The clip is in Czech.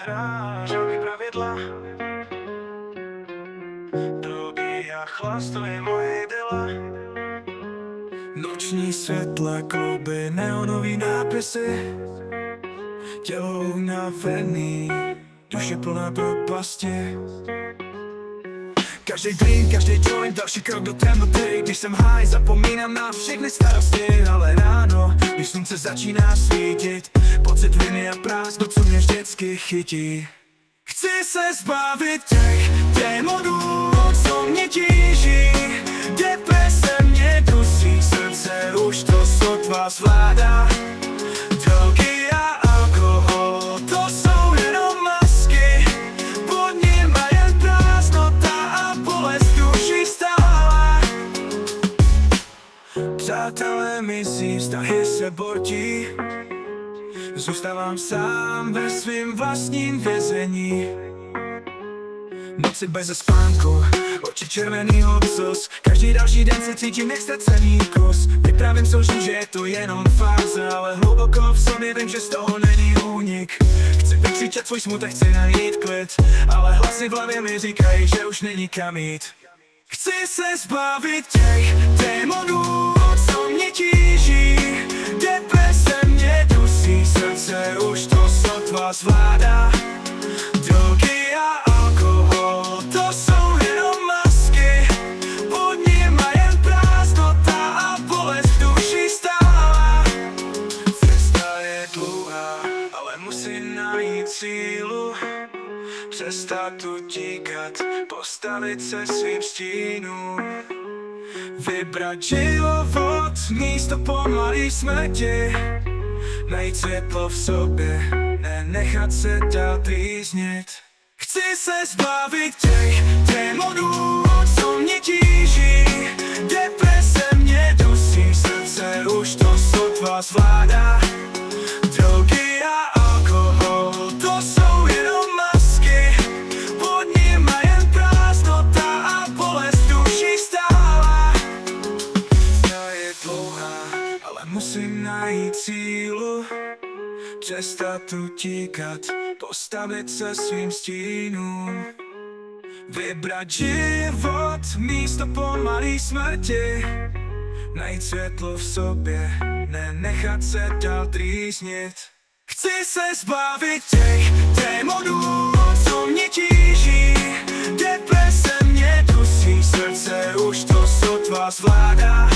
hra, žádný pravidla. Drogy a chlast, to je moje idyla. Noční světla, kluby, neonový nápisy. Tělo unavený, duše plná propasti. Každý drink, každý joint, další krok do temnoty. Když jsem high, zapomínám na všechny starosti. Ale ráno, když slunce začíná svítit, pocit viny a prázdno, co mě vždycky chytí. Chci se zbavit těch démonů, co mě tíží. Deprese mě dusí, srdce už to sotva zvládá. Drogy a alkohol, to jsou jenom masky. Pod nima jen prázdnota a bolest duší stála. Přátelé mizí, vztahy se bortí. Zůstávám sám ve svým vlastním vězení. Noci bez spánku, oči červený obzus. Každý další den se cítím nechcený kus. Vyprávím složí, že je to jenom fáze, ale hluboko v sobě vím, že z toho není únik. Chci vykřičet svůj smutek, chci najít klid, ale hlasy v hlavě mi říkají, že už není kam jít. Chci se zbavit těch démonů, co mě tíží. Deprese mě dusí, srdce už to sotva zvládá. Drogy a alkohol, to jsou jenom masky. Pod nima jen prázdnota a bolest v duši stála. Cesta je dlouhá, ale musím najít sílu. Přestat utíkat, postavit se svým stínům. Vybrat život, místo pomalý smrti. Najít světlo v sobě, nenechat se dál trýznit. Chci se zbavit těch démonů, co mě tíží. Deprese mě dusí, srdce už to sotva zvládá. Drogy a alkohol, to jsou jenom masky. Pod nima jen prázdnota a bolest duší stála. Ta je dlouhá, ale musím najít sílu. Přestat utíkat, postavit se svým stínům. Vybrat život, místo pomalý smrti. Najít světlo v sobě, nenechat se dál trýznit. Chci se zbavit těch démonů, co mě tíží. Deprese mě dusí, srdce už to sotva zvládá.